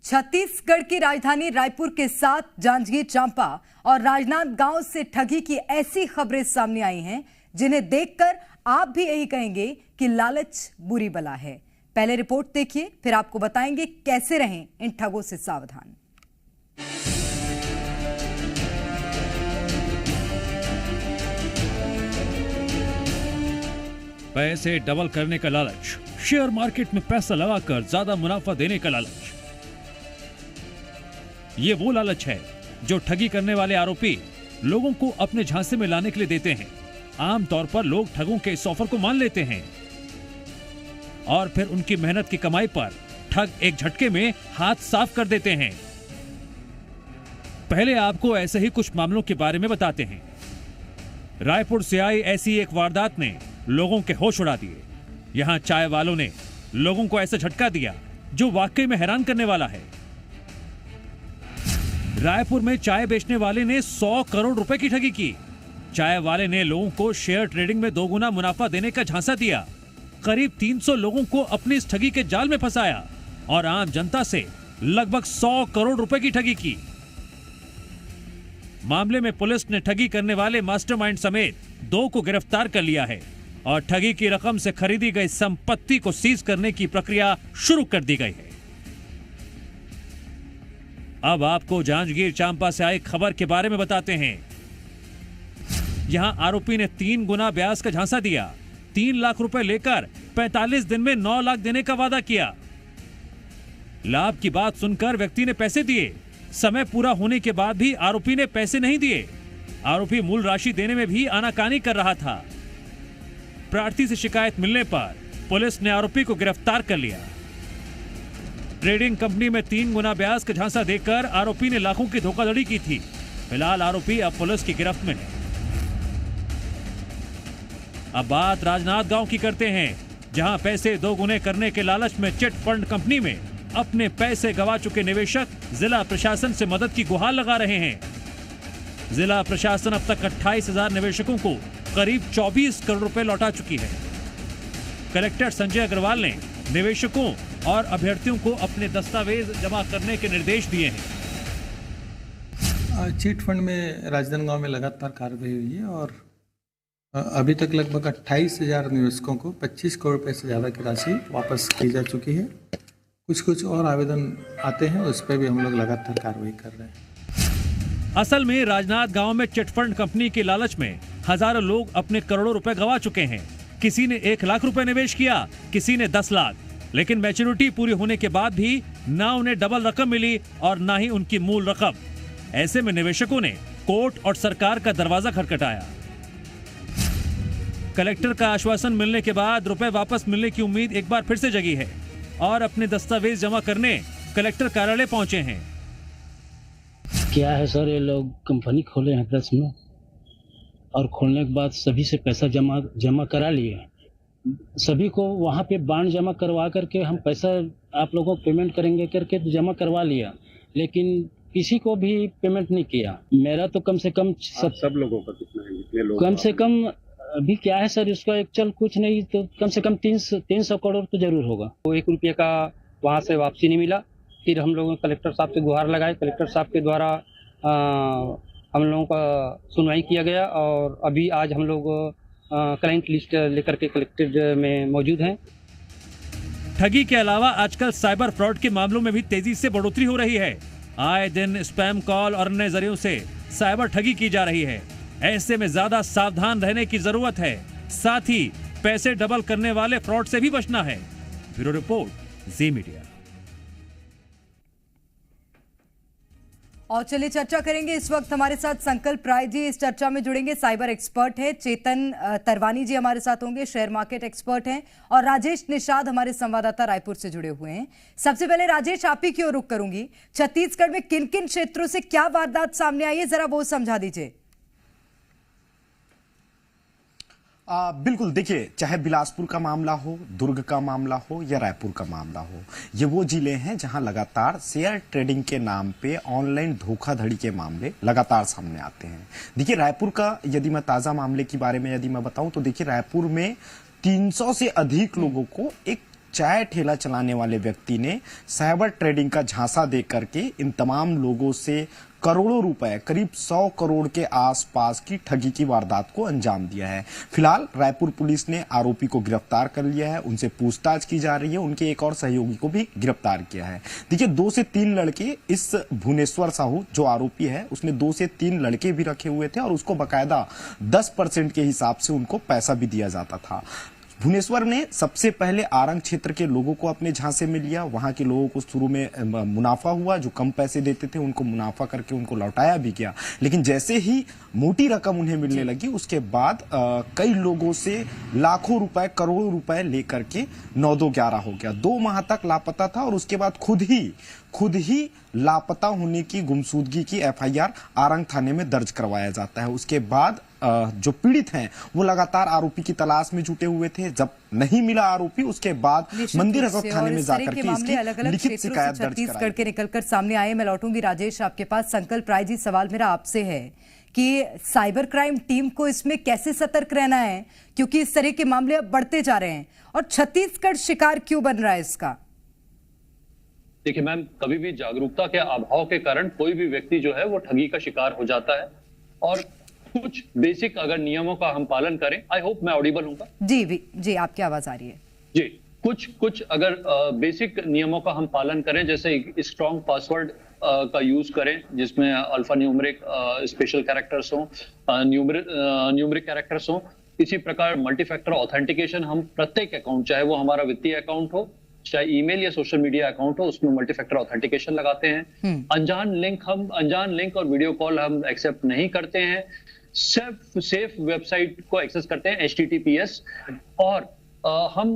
छत्तीसगढ़ की राजधानी रायपुर के साथ जांजगीर चांपा और राजनांदगांव से ठगी की ऐसी खबरें सामने आई हैं जिन्हें देखकर आप भी यही कहेंगे कि लालच बुरी बला है। पहले रिपोर्ट देखिए, फिर आपको बताएंगे कैसे रहें इन ठगों से सावधान। पैसे डबल करने का लालच, शेयर मार्केट में पैसा लगाकर ज्यादा मुनाफा देने का लालच। ये वो लालच है जो ठगी करने वाले आरोपी लोगों को अपने झांसे में लाने के लिए देते हैं। आमतौर पर लोग ठगों के इस ऑफर को मान लेते हैं और फिर उनकी मेहनत की कमाई पर ठग एक झटके में हाथ साफ कर देते हैं। पहले आपको ऐसे ही कुछ मामलों के बारे में बताते हैं। रायपुर से आई ऐसी एक वारदात ने लोगों के होश उड़ा दिए। यहां चाय वालों ने लोगों को ऐसा झटका दिया जो वाकई में हैरान करने वाला है। रायपुर में चाय बेचने वाले ने 100 करोड़ रुपए की ठगी की। चाय वाले ने लोगों को शेयर ट्रेडिंग में 2 गुना मुनाफा देने का झांसा दिया। करीब 300 लोगों को अपनी इस ठगी के जाल में फंसाया और आम जनता से लगभग 100 करोड़ रुपए की ठगी की। मामले में पुलिस ने ठगी करने वाले मास्टरमाइंड समेत 2 को गिरफ्तार कर लिया है और ठगी की रकम से खरीदी गई संपत्ति को सीज करने की प्रक्रिया शुरू कर दी गई है। अब आपको जांजगीर चांपा से आई खबर के बारे में बताते हैं। यहां आरोपी ने 3 गुना ब्याज का झांसा दिया। 3 लाख रुपए लेकर 45 दिन में 9 लाख देने का वादा किया। लाभ की बात सुनकर व्यक्ति ने पैसे दिए। समय पूरा होने के बाद भी आरोपी ने पैसे नहीं दिए। आरोपी मूल राशि देने में भी आनाकानी कर रहा था। प्रार्थी से शिकायत मिलने पर पुलिस ने आरोपी को गिरफ्तार कर लिया। ट्रेडिंग कंपनी में 3 गुना ब्याज का झांसा देकर आरोपी ने लाखों की धोखाधड़ी की थी। फिलहाल आरोपी अब पुलिस की गिरफ्त में है। अब बात राजनांदगांव की करते हैं, जहां पैसे 2 गुने करने के लालच में चिट फंड कंपनी में अपने पैसे गंवा चुके निवेशक जिला प्रशासन से मदद की गुहार लगा रहे हैं। जिला प्रशासन अब तक 28,000 निवेशकों को करीब 24 करोड़ रुपए लौटा चुकी है। कलेक्टर संजय अग्रवाल ने निवेशकों और अभ्यर्थियों को अपने दस्तावेज जमा करने के निर्देश दिए हैं। चिट फंड में राजनांदगांव में लगातार कार्रवाई हुई है और अभी तक लगभग 28,000 निवेशकों को 25 करोड़ रुपए से ज़्यादा की राशि वापस की जा चुकी है। कुछ और आवेदन आते हैं, उस पर भी हम लोग लगातार कार्रवाई कर रहे हैं। असल में राजनांदगांव में चिटफंड कंपनी के लालच में हजारों लोग अपने करोड़ों रुपए गंवा चुके हैं। किसी ने 1 लाख रुपए निवेश किया, किसी ने 10 लाख, लेकिन मैच्योरिटी पूरी होने के बाद भी ना उन्हें डबल रकम मिली और ना ही उनकी मूल रकम। ऐसे में निवेशकों ने कोर्ट और सरकार का दरवाजा खटखटाया। कलेक्टर का आश्वासन मिलने के बाद रुपए वापस मिलने की उम्मीद एक बार फिर से जगी है और अपने दस्तावेज जमा करने कलेक्टर कार्यालय पहुंचे हैं। क्या है सर, ये लोग कंपनी खोले हैं 10 में और खोलने के बाद सभी से पैसा जमा करा लिए। सभी को वहाँ पे बांड जमा करवा करके हम पैसा आप लोगों को पेमेंट करेंगे करके तो जमा करवा लिया, लेकिन किसी को भी पेमेंट नहीं किया। मेरा तो कम से कम सब लोगों का कितना है, कितने लोग? कम से कम अभी क्या है सर, इसका एक्चुअल कुछ नहीं तो कम से कम 300 करोड़ तो जरूर होगा। वो 1 रुपये का वहाँ से वापसी नहीं मिला। फिर हम लोगों ने कलेक्टर साहब से गुहार लगाए। कलेक्टर साहब के द्वारा हम लोगों का सुनवाई किया गया और अभी आज हम लोग क्लाइंट लिस्ट लेकर के कलेक्टेड में मौजूद हैं। ठगी के अलावा आजकल साइबर फ्रॉड के मामलों में भी तेजी से बढ़ोतरी हो रही है। आए दिन स्पैम कॉल और अन्य जरियों से साइबर ठगी की जा रही है। ऐसे में ज्यादा सावधान रहने की जरूरत है। साथ ही पैसे डबल करने वाले फ्रॉड से भी बचना है। ब्यूरो रिपोर्ट, जी मीडिया। और चलिए चर्चा करेंगे। इस वक्त हमारे साथ संकल्प राय जी इस चर्चा में जुड़ेंगे। साइबर एक्सपर्ट है। चेतन तरवानी जी हमारे साथ होंगे, शेयर मार्केट एक्सपर्ट हैं, और राजेश निषाद हमारे संवाददाता रायपुर से जुड़े हुए हैं। सबसे पहले राजेश, आप ही की ओर रुख करूंगी। छत्तीसगढ़ में किन किन क्षेत्रों से क्या वारदात सामने आई है, जरा वो समझा दीजिए। बिल्कुल, देखिए, चाहे बिलासपुर का मामला हो, दुर्ग का मामला हो या रायपुर का मामला हो, ये वो जिले हैं जहां लगातार शेयर ट्रेडिंग के नाम पे ऑनलाइन धोखाधड़ी के मामले लगातार सामने आते हैं। देखिए, रायपुर का यदि मैं ताजा मामले के बारे में यदि मैं बताऊं तो देखिए, रायपुर में 300 से अधिक लोगों को एक चाय ठेला चलाने वाले व्यक्ति ने साइबर ट्रेडिंग का झांसा दे करके इन तमाम लोगों से करोड़ों रुपए, करीब 100 करोड़ के आसपास की ठगी की वारदात को अंजाम दिया है। फिलहाल रायपुर पुलिस ने आरोपी को गिरफ्तार कर लिया है, उनसे पूछताछ की जा रही है, उनके एक और सहयोगी को भी गिरफ्तार किया है। देखिए 2 से 3 लड़के, इस भुवनेश्वर साहू जो आरोपी है उसने 2 से 3 लड़के भी रखे हुए थे और उसको बकायदा 10% के हिसाब से उनको पैसा भी दिया जाता था। भुवनेश्वर ने सबसे पहले आरंग क्षेत्र के लोगों को अपने झांसे में लिया, वहां के लोगों को शुरू में मुनाफा हुआ, जो कम पैसे देते थे उनको मुनाफा करके उनको लौटाया भी गया। लेकिन जैसे ही मोटी रकम उन्हें मिलने लगी उसके बाद कई लोगों से लाखों रुपए, करोड़ों रुपए लेकर के 9-2-11 हो गया। 2 माह तक लापता था और उसके बाद खुद ही लापता होने की, गुमशुदगी की FIR आरंग थाने में दर्ज करवाया जाता है। उसके बाद जो पीड़ित हैं वो लगातार आरोपी की तलाश में जुटे हुए थे। जब नहीं मिला आरोपी, उसके बाद मंदिर हजरत थाने में जाकर के इसकी लिखित शिकायत दर्ज कराई। छत्तीसगढ़ के निकलकर सामने आए। मैं लौटूंगी राजेश आपके पास। संकल्प राय जी, सवाल मेरा आपसे है कि साइबर क्राइम टीम को इसमें कैसे सतर्क रहना है, क्योंकि इस तरह के मामले अब बढ़ते जा रहे हैं और छत्तीसगढ़ शिकार क्यों बन रहा है इसका? देखिए मैम, कभी भी जागरूकता के अभाव के कारण कोई भी व्यक्ति जो है वो ठगी का शिकार हो जाता है। और कुछ बेसिक अगर नियमों का हम पालन करें, आई होप मैं ऑडिबल हूँ? जी आपकी आवाज आ रही है। जी, कुछ अगर बेसिक नियमों का हम पालन करें, जैसे स्ट्रॉन्ग पासवर्ड का यूज करें जिसमें अल्फा न्यूमरिक स्पेशल कैरेक्टर्स हो, न्यूमरिक कैरेक्टर्स हो। इसी प्रकार मल्टी फैक्टर ऑथेंटिकेशन हम प्रत्येक अकाउंट, चाहे वो हमारा वित्तीय अकाउंट हो, चाहे ईमेल या सोशल मीडिया अकाउंट हो, उसमें मल्टी फैक्टर ऑथेंटिकेशन लगाते हैं। अनजान लिंक और वीडियो कॉल हम एक्सेप्ट नहीं करते हैं। सेफ वेबसाइट को एक्सेस करते हैं HTTPS। और हम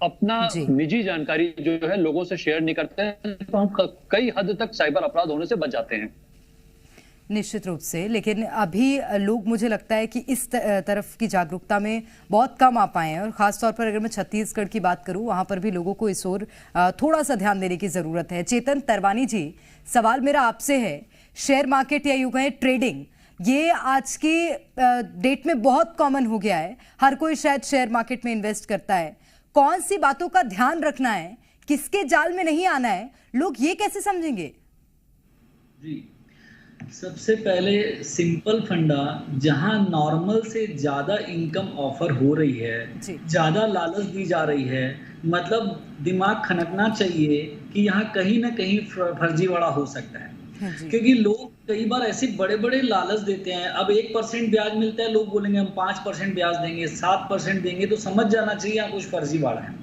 अपना निजी जानकारी जो है लोगों से शेयर नहीं करते हैं, तो हम कई हद तक साइबर अपराध होने से बच जाते हैं। निश्चित रूप से, लेकिन अभी लोग, मुझे लगता है कि इस तरफ की जागरूकता में बहुत कम आ पाए हैं। और खासतौर पर अगर मैं छत्तीसगढ़ की बात करूं, वहां पर भी लोगों को इस ओर थोड़ा सा ध्यान देने की जरूरत है। चेतन तरवानी जी, सवाल मेरा आपसे है, शेयर मार्केट या यूं कहें ट्रेडिंग, ये आज की डेट में बहुत कॉमन हो गया है। हर कोई शायद शेयर मार्केट में इन्वेस्ट करता है। कौन सी बातों का ध्यान रखना है, किसके जाल में नहीं आना है, लोग ये कैसे समझेंगे? जी, सबसे पहले सिंपल फंडा, जहां नॉर्मल से ज्यादा इनकम ऑफर हो रही है, ज्यादा लालच दी जा रही है, मतलब दिमाग खनकना चाहिए कि यहाँ कहीं ना कहीं फर्जीवाड़ा हो सकता है। क्योंकि लोग कई बार ऐसे बड़े बड़े लालच देते हैं। अब 1% ब्याज मिलता है, लोग बोलेंगे हम 5% ब्याज देंगे, 7% देंगे, तो समझ जाना चाहिए यहाँ कुछ फर्जीवाड़ा है।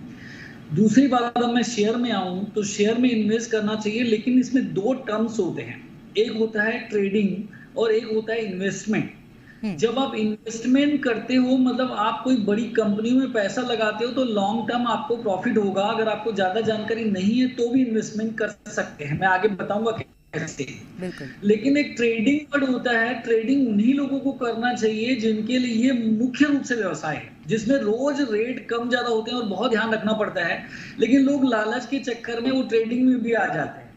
दूसरी बात, अगर मैं शेयर में आऊं तो शेयर में इन्वेस्ट करना चाहिए, लेकिन इसमें 2 टर्म्स होते हैं। एक होता है ट्रेडिंग और एक होता है इन्वेस्टमेंट। जब आप इन्वेस्टमेंट करते हो, मतलब आप कोई बड़ी कंपनी में पैसा लगाते हो, तो लॉन्ग टर्म आपको प्रॉफिट होगा। अगर आपको ज्यादा जानकारी नहीं है तो भी इन्वेस्टमेंट कर सकते हैं, मैं आगे बताऊंगा कैसे। लेकिन एक ट्रेडिंग वर्ड होता है, ट्रेडिंग उन्हीं लोगों को करना चाहिए जिनके लिए मुख्य रूप से व्यवसाय है, जिसमें रोज रेट कम ज्यादा होते हैं और बहुत ध्यान रखना पड़ता है। लेकिन लोग लालच के चक्कर में वो ट्रेडिंग में भी आ जाते हैं।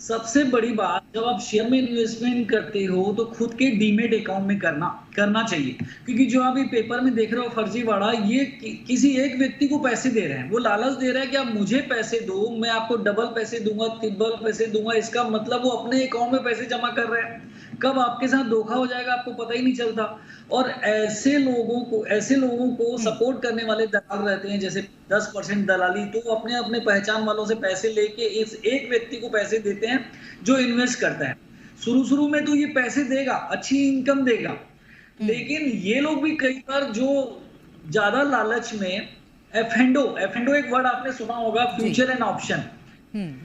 सबसे बड़ी बात, जब आप शेयर में इन्वेस्टमेंट करते हो तो खुद के डीमेट अकाउंट में करना चाहिए। क्योंकि जो आप ये पेपर में देख रहे हो फर्जीवाड़ा, ये किसी एक व्यक्ति को पैसे दे रहे हैं, वो लालच दे रहा है कि आप मुझे पैसे दो, मैं आपको डबल पैसे दूंगा, ट्रिपल पैसे दूंगा। इसका मतलब वो अपने अकाउंट में पैसे जमा कर रहे हैं। कब आपके साथ धोखा हो जाएगा आपको पता ही नहीं चलता। और ऐसे लोगों को सपोर्ट करने वाले दलाल रहते हैं, जैसे 10% दलाली, तो अपने पहचान वालों से पैसे लेके इस एक व्यक्ति को पैसे देते हैं जो इन्वेस्ट करता है। शुरू में तो ये पैसे देगा, अच्छी इनकम देगा, लेकिन ये लोग भी कई बार जो ज्यादा लालच में एफेंडो एक वर्ड आपने सुना होगा, फ्यूचर एंड ऑप्शन,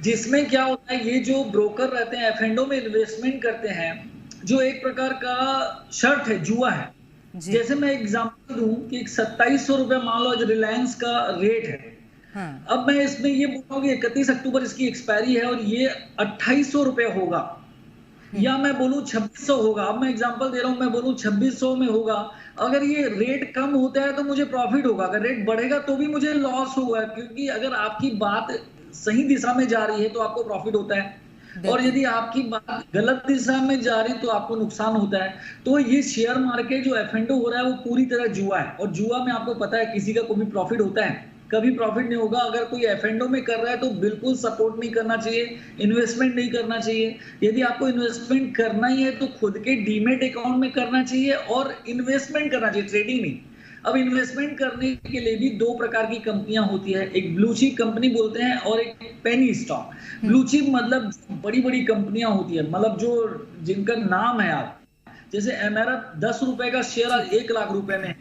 जिसमें क्या होता है, ये जो ब्रोकर रहते हैं एफेंडो में इन्वेस्टमेंट करते हैं, जो एक प्रकार का शर्त है, जुआ है। जैसे मैं एग्जांपल दूं कि 2700 रुपए मान लो रिलायंस का रेट है। अब मैं इसमें ये बोल रहा हूँ कि 31 अक्टूबर इसकी एक्सपायरी है और ये 2800 रुपए होगा, या मैं बोलूँ 2600 होगा। अब मैं एग्जांपल दे रहा हूँ, मैं बोलूँ 2600 में होगा। अगर ये रेट कम होता है तो मुझे प्रॉफिट होगा, अगर रेट बढ़ेगा तो भी मुझे लॉस होगा। क्योंकि अगर आपकी बात सही दिशा में जा रही है तो आपको प्रॉफिट होता है, और यदि आपकी बात गलत दिशा में जा रही तो आपको नुकसान होता है। तो ये शेयर मार्केट जो एफएनडो हो रहा है वो पूरी तरह जुआ है, और जुआ में आपको पता है किसी का कोई प्रॉफिट होता है, कभी प्रॉफिट नहीं होगा। अगर कोई F&O में कर रहा है तो बिल्कुल सपोर्ट नहीं करना चाहिए, इन्वेस्टमेंट नहीं करना चाहिए। यदि आपको इन्वेस्टमेंट करना ही है तो खुद के डीमेट अकाउंट में करना चाहिए और इन्वेस्टमेंट करना चाहिए, ट्रेडिंग नहीं। अब इन्वेस्टमेंट करने के लिए भी दो प्रकार की कंपनियां होती है, एक ब्लू चिप कंपनी बोलते हैं और एक पेनी स्टॉक। ब्लू चिप मतलब बड़ी बड़ी कंपनियां होती है, मतलब जो जिनका नाम है, आप जैसे मेरा 10 रुपए का शेयर आज 1 लाख रुपए में है,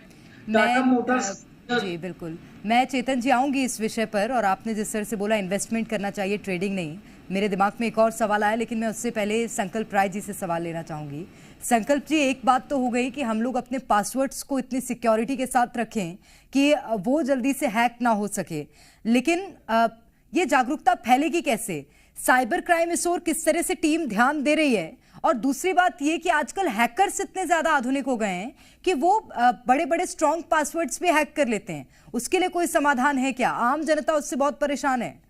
टाटा मोटर्स। जी बिल्कुल, मैं चेतन जी आऊंगी इस विषय पर। और आपने जिस तरह से बोला इन्वेस्टमेंट करना चाहिए, ट्रेडिंग नहीं, मेरे दिमाग में एक और सवाल आया, लेकिन मैं उससे पहले संकल्प राय जी से सवाल लेना चाहूंगी। संकल्प जी, एक बात तो हो गई कि हम लोग अपने पासवर्ड्स को इतनी सिक्योरिटी के साथ रखें कि वो जल्दी से हैक ना हो सके, लेकिन ये जागरूकता फैलेगी कैसे? साइबर क्राइम इस ओर किस तरह से टीम ध्यान दे रही है? और दूसरी बात ये कि आजकल हैकर्स इतने ज्यादा आधुनिक हो गए हैं कि वो बड़े बड़े स्ट्रॉन्ग पासवर्ड्स भी हैक कर लेते हैं। उसके लिए कोई समाधान है क्या? आम जनता उससे बहुत परेशान है।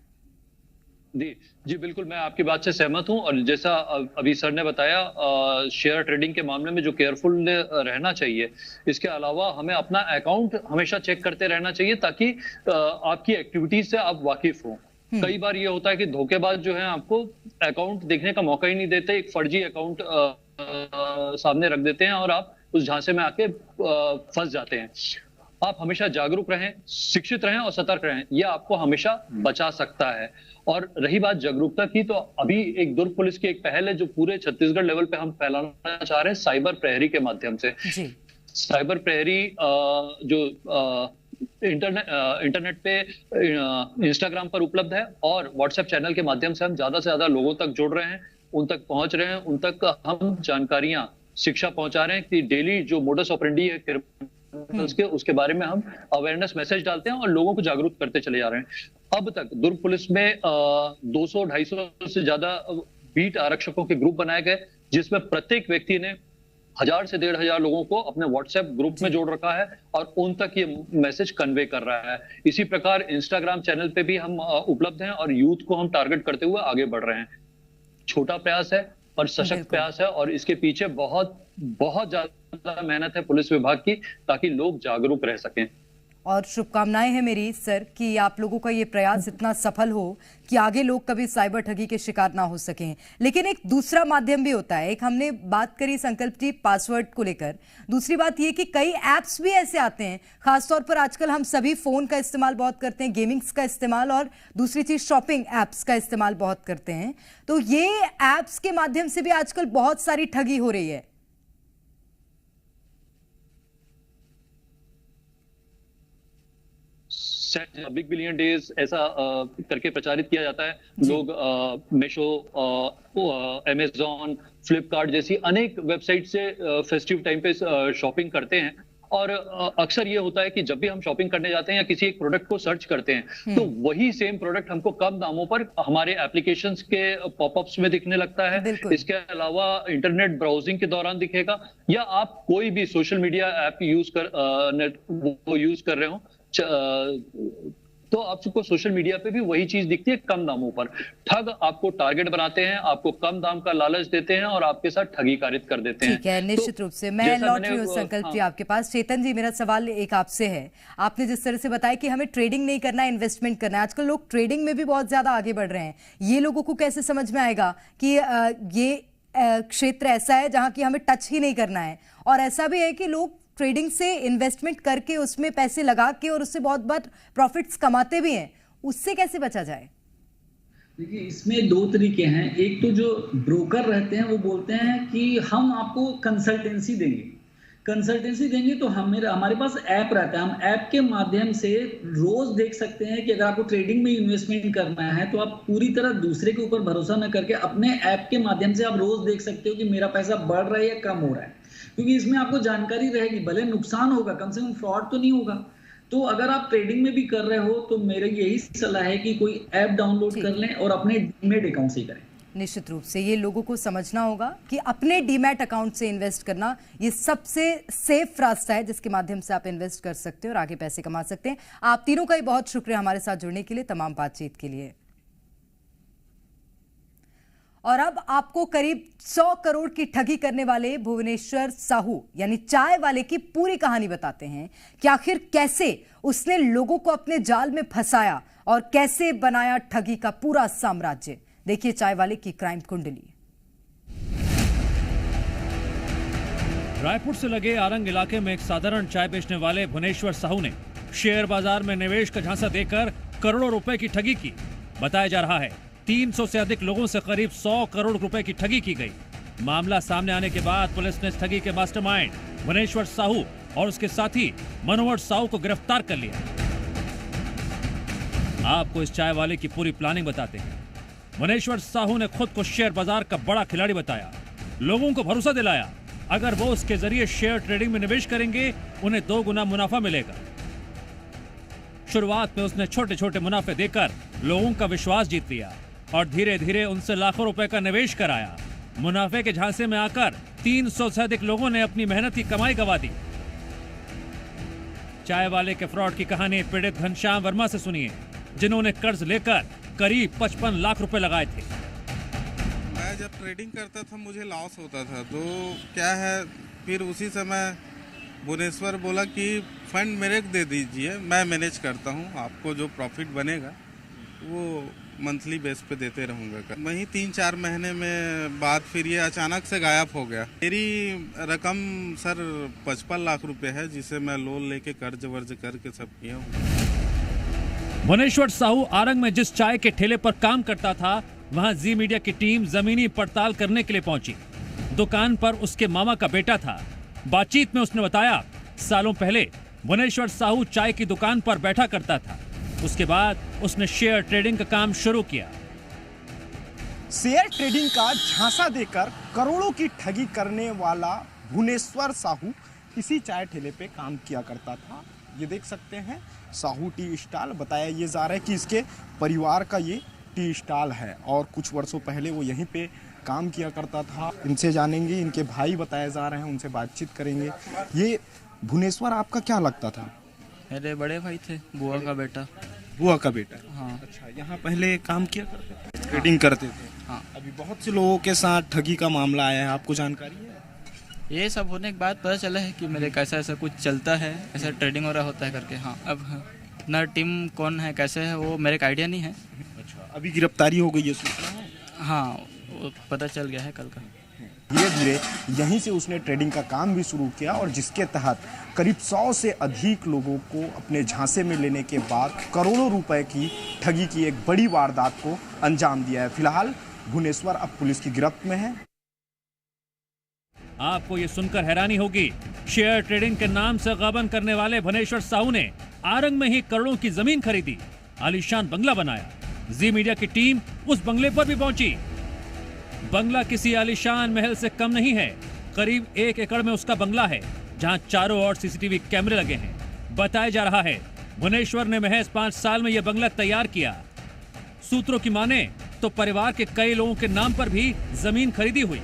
जी बिल्कुल, मैं आपकी बात से सहमत हूं। और जैसा अभी सर ने बताया, शेयर ट्रेडिंग के मामले में जो केयरफुल रहना चाहिए, इसके अलावा हमें अपना अकाउंट हमेशा चेक करते रहना चाहिए ताकि आपकी एक्टिविटीज से आप वाकिफ हो। कई बार ये होता है कि धोखेबाज जो है आपको अकाउंट देखने का मौका ही नहीं देते, एक फर्जी अकाउंट सामने रख देते हैं और आप उस झांसे में आके फंस जाते हैं। आप हमेशा जागरूक रहें, शिक्षित रहें और सतर्क रहें, यह आपको हमेशा बचा सकता है। और रही बात जागरूकता की, तो अभी एक दुर्ग पुलिस की एक पहल है जो पूरे छत्तीसगढ़ लेवल पे हम फैलाना चाह रहे हैं, साइबर प्रहरी के माध्यम से। साइबर प्रहरी जो इंटरनेट पे इंस्टाग्राम पर उपलब्ध है और व्हाट्सएप चैनल के माध्यम से हम ज्यादा से ज्यादा लोगों तक जुड़ रहे हैं, उन तक पहुंच रहे हैं, उन तक हम जानकारियां, शिक्षा पहुंचा रहे हैं कि डेली जो मोडस ऑपरेंडी है उसके बारे में हम अवेयरनेस मैसेज डालते हैं और लोगों को जागरूक करते चले जा रहे हैं। अब तक दुर्ग पुलिस में 200-250 से ज्यादा बीट आरक्षकों के ग्रुप बनाए गए, जिसमें प्रत्येक व्यक्ति ने 1000 से 1500 लोगों को अपने व्हाट्सएप ग्रुप में जोड़ रखा है और उन तक ये मैसेज कन्वे कर रहा है। इसी प्रकार इंस्टाग्राम चैनल पे भी हम उपलब्ध हैं और यूथ को हम टारगेट करते हुए आगे बढ़ रहे हैं। छोटा प्रयास है पर सशक्त प्रयास है और इसके पीछे बहुत बहुत ज्यादा मेहनत है पुलिस विभाग की, ताकि लोग जागरूक रह सकें। और शुभकामनाएं हैं मेरी सर कि आप लोगों का ये प्रयास इतना सफल हो कि आगे लोग कभी साइबर ठगी के शिकार ना हो सकें। लेकिन एक दूसरा माध्यम भी होता है। एक हमने बात करी संकल्प जी पासवर्ड को लेकर, दूसरी बात ये कि कई ऐप्स भी ऐसे आते हैं, खासतौर पर आजकल हम सभी फोन का इस्तेमाल बहुत करते हैं, गेमिंग्स का इस्तेमाल, और दूसरी चीज शॉपिंग ऐप्स का इस्तेमाल बहुत करते हैं। तो ये ऐप्स के माध्यम से भी आजकल बहुत सारी ठगी हो रही है। बिग बिलियन डेज ऐसा करके प्रचारित किया जाता है। लोग मीशो, अमेजॉन, फ्लिपकार्ट जैसी अनेक वेबसाइट से फेस्टिव टाइम पे शॉपिंग करते हैं। और अक्सर ये होता है कि जब भी हम शॉपिंग करने जाते हैं या किसी एक प्रोडक्ट को सर्च करते हैं तो वही सेम प्रोडक्ट हमको कम दामों पर हमारे एप्लीकेशंस के पॉपअप्स में दिखने लगता है। इसके अलावा इंटरनेट ब्राउजिंग के दौरान दिखेगा, या आप कोई भी सोशल मीडिया ऐप यूज कर रहे हो तो आपको सोशल मीडिया पे भी वही चीज दिखती है कम दामों पर। ठग आपको टारगेट बनाते हैं, आपको कम दाम का लालच देते हैं और आपके साथ ठगी कारित कर देते हैं। ठीक है, निश्चित रूप से मैं लौट रही हूँ संकल्प जी आपके पास। चेतन जी, मेरा सवाल एक आपसे है। आपने जिस तरह से बताया कि हमें ट्रेडिंग नहीं करना है, इन्वेस्टमेंट करना है, आजकल लोग ट्रेडिंग में भी बहुत ज्यादा आगे बढ़ रहे हैं। ये लोगों को कैसे समझ में आएगा कि ये क्षेत्र ऐसा है जहां की हमें टच ही नहीं करना है? और ऐसा भी है कि लोग ट्रेडिंग से इन्वेस्टमेंट करके उसमें पैसे लगा के और उससे बहुत बार प्रॉफिट्स कमाते भी हैं, उससे कैसे बचा जाए? देखिए, इसमें दो तरीके हैं। एक तो जो ब्रोकर रहते हैं वो बोलते हैं कि हम आपको कंसल्टेंसी देंगे तो हमारे पास ऐप रहता है, हम ऐप के माध्यम से रोज देख सकते हैं कि अगर आपको ट्रेडिंग में इन्वेस्टमेंट करना है तो आप पूरी तरह दूसरे के ऊपर भरोसा न करके अपने ऐप के माध्यम से आप रोज देख सकते हो कि मेरा पैसा बढ़ रहा है या कम हो रहा है, क्योंकि इसमें आपको जानकारी रहेगी। भले नुकसान होगा, कम से कम फ्रॉड तो नहीं होगा। तो अगर आप ट्रेडिंग में भी कर रहे हो तो मेरी यही सलाह है कि कोई ऐप डाउनलोड कर लें और अपने डीमैट अकाउंट से करें। निश्चित रूप से ये लोगों को समझना होगा कि अपने डीमैट अकाउंट से इन्वेस्ट करना ये सबसे सेफ रास्ता है जिसके माध्यम से आप इन्वेस्ट कर सकते हो और आगे पैसे कमा सकते हैं। आप तीनों का ही बहुत शुक्रिया हमारे साथ जुड़ने के लिए, तमाम बातचीत के लिए। और अब आपको करीब 100 करोड़ की ठगी करने वाले भुवनेश्वर साहू यानी चाय वाले की पूरी कहानी बताते हैं कि आखिर कैसे उसने लोगों को अपने जाल में फंसाया और कैसे बनाया ठगी का पूरा साम्राज्य। देखिए चाय वाले की क्राइम कुंडली। रायपुर से लगे आरंग इलाके में एक साधारण चाय बेचने वाले भुवनेश्वर साहू ने शेयर बाजार में निवेश का झांसा देकर करोड़ों रुपए की ठगी की। बताया जा रहा है 300 से अधिक लोगों से करीब 100 करोड़ रुपए की ठगी की गई। मामला सामने आने के बाद पुलिस ने ठगी के मास्टरमाइंड भुवनेश्वर साहू और उसके साथी मनोहर साहू को गिरफ्तार कर लिया। आपको इस चाय वाले की पूरी प्लानिंग बताते हैं। भुवनेश्वर साहू ने खुद को शेयर बाजार का बड़ा खिलाड़ी बताया, लोगों को भरोसा दिलाया अगर वो उसके जरिए शेयर ट्रेडिंग में निवेश करेंगे उन्हें 2 गुना मुनाफा मिलेगा। शुरुआत में उसने छोटे छोटे मुनाफे देकर लोगों का विश्वास जीत लिया और धीरे धीरे उनसे लाखों रुपए का निवेश कराया। मुनाफे के झांसे में आकर 300 से अधिक लोगों ने अपनी मेहनत की कमाई गंवा दी। चाय वाले के फ्रॉड की कहानी पीड़ित घनश्याम वर्मा से सुनिए, जिन्होंने कर्ज लेकर करीब 55 लाख रुपए लगाए थे। मैं जब ट्रेडिंग करता था मुझे लॉस होता था, तो क्या है फिर उसी समय भुवनेश्वर बोला कि फंड मेरे को दे दीजिए, मैं मैनेज करता हूँ, आपको जो प्रॉफिट बनेगा वो मंथली बेस पे देते रहूँगा। वहीं 3-4 महीने में बाद फिर ये अचानक से गायब हो गया। मेरी रकम सर 55 लाख रुपए है, जिसे मैं लोन लेके कर्ज वर्ज करके सब किया हूँ। भुवनेश्वर साहू आरंग में जिस चाय के ठेले पर काम करता था वहां जी मीडिया की टीम जमीनी पड़ताल करने के लिए पहुंची। दुकान पर उसके मामा का बेटा था। बातचीत में उसने बताया सालों पहले भुवनेश्वर साहू चाय की दुकान पर बैठा करता था। उसके बाद उसने शेयर ट्रेडिंग का काम शुरू किया। शेयर ट्रेडिंग का झांसा देकर करोड़ों की ठगी करने वाला भुवनेश्वर साहू इसी चाय ठेले पे काम किया करता था। ये देख सकते हैं साहू टी स्टॉल। बताया ये जा रहा है कि इसके परिवार का ये टी स्टॉल है और कुछ वर्षों पहले वो यहीं पे काम किया करता था। इनसे जानेंगे, इनके भाई बताए जा रहे हैं, उनसे बातचीत करेंगे। ये भुवनेश्वर आपका क्या लगता था? मेरे बड़े भाई थे, बुआ का बेटा। बुआ का बेटा? हाँ। अच्छा, यहाँ पहले काम किया करते थे, ट्रेडिंग करते थे? हाँ। अभी बहुत से लोगों के साथ ठगी का मामला आया है, आपको जानकारी है? ये सब होने के बाद पता चला है कि मेरे कैसा ऐसा कुछ चलता है, ऐसा ट्रेडिंग वगैरह होता है करके। हाँ, अब अपना टीम कौन है कैसे है वो मेरे को आइडिया नहीं है। अच्छा, अभी गिरफ्तारी हो गई है सूचना है? हाँ, वो पता चल गया है कल का। धीरे धीरे यहीं से उसने ट्रेडिंग का काम भी शुरू किया और जिसके तहत करीब 100 से अधिक लोगों को अपने झांसे में लेने के बाद करोड़ों रुपए की ठगी की एक बड़ी वारदात को अंजाम दिया है। फिलहाल भुवनेश्वर अब पुलिस की गिरफ्त में है। आपको ये सुनकर हैरानी होगी, शेयर ट्रेडिंग के नाम से गबन करने वाले भुवनेश्वर साहू ने आरंग में ही करोड़ों की जमीन खरीदी, आलीशान बंगला बनाया। जी मीडिया की टीम उस बंगले पर भी पहुंची। बंगला किसी आलीशान महल से कम नहीं है। करीब 1 एकड़ में उसका बंगला है, जहां चारों ओर सीसीटीवी कैमरे लगे हैं। बताया जा रहा है भुवनेश्वर ने महज 5 साल में यह बंगला तैयार किया। सूत्रों की माने तो परिवार के कई लोगों के नाम पर भी जमीन खरीदी हुई।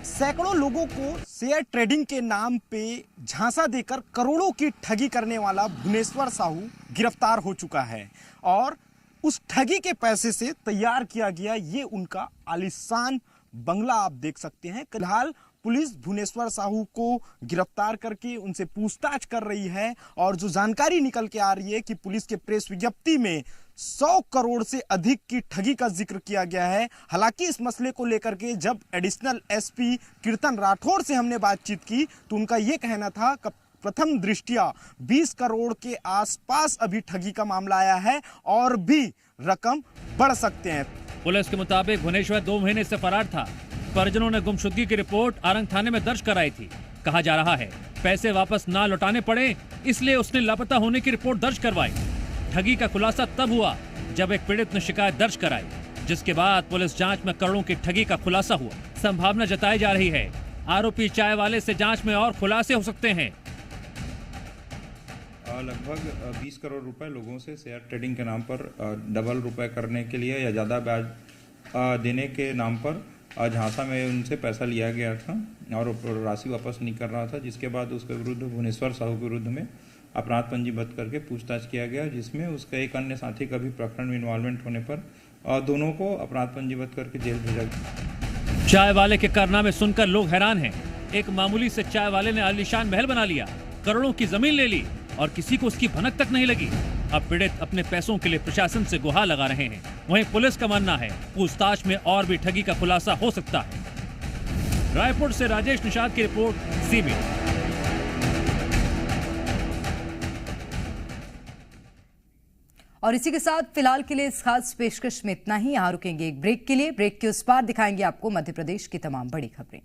सैकड़ों लोगों को शेयर ट्रेडिंग के नाम पे झांसा देकर करोड़ों की ठगी करने वाला भुवनेश्वर साहू गिरफ्तार हो चुका है और उस ठगी के पैसे से तैयार किया गया ये उनका आलीशान बंगला आप देख सकते हैं। फिलहाल पुलिस भुवनेश्वर साहू को गिरफ्तार करके उनसे पूछताछ कर रही है और जो जानकारी निकल के आ रही है कि पुलिस के प्रेस विज्ञप्ति में 100 करोड़ से अधिक की ठगी का जिक्र किया गया है। हालांकि इस मसले को लेकर के जब एडिशनल एसपी कीर्तन राठौड़ से हमने बातचीत की तो उनका ये कहना था कि प्रथम दृष्टिया 20 करोड़ के आसपास अभी ठगी का मामला आया है और भी रकम बढ़ सकते हैं। पुलिस के मुताबिक भुवनेश्वर 2 महीने से फरार था। परिजनों ने गुमशुदगी की रिपोर्ट आरंग थाने में दर्ज कराई थी। कहा जा रहा है पैसे वापस ना लौटाने पड़े, इसलिए उसने लापता होने की रिपोर्ट दर्ज करवाई। ठगी का खुलासा तब हुआ जब एक पीड़ित ने शिकायत दर्ज कराई, जिसके बाद पुलिस जांच में करोड़ों की ठगी का खुलासा हुआ। संभावना जताई जा रही है आरोपी चाय वाले से जांच में और खुलासे हो सकते हैं। लगभग 20 करोड़ रुपए लोगों से शेयर ट्रेडिंग के नाम पर डबल रुपए करने के लिए या ज़्यादा ब्याज देने के नाम पर झांसा में उनसे पैसा लिया गया था और राशि वापस नहीं कर रहा था, जिसके बाद उसके विरुद्ध भुवनेश्वर साहू के विरुद्ध में अपराध पंजीबद्ध करके पूछताछ किया गया, जिसमें उसका एक अन्य साथी का भी प्रकरण में इन्वॉल्वमेंट होने पर दोनों को अपराध पंजीबद्ध करके जेल भेजा गया। चाय वाले के कारनामे सुनकर लोग हैरान हैं। एक मामूली से चाय वाले ने आलीशान महल बना लिया, करोड़ों की जमीन ले ली और किसी को उसकी भनक तक नहीं लगी। अब पीड़ित अपने पैसों के लिए प्रशासन से गुहार लगा रहे हैं। वहीं पुलिस का मानना है पूछताछ में और भी ठगी का खुलासा हो सकता है। रायपुर से राजेश निषाद की रिपोर्ट, सी मीडिया। और इसी के साथ फिलहाल के लिए इस खास पेशकश में इतना ही। यहाँ रुकेंगे एक ब्रेक के लिए। ब्रेक के उस पार दिखाएंगे आपको मध्य प्रदेश की तमाम बड़ी खबरें।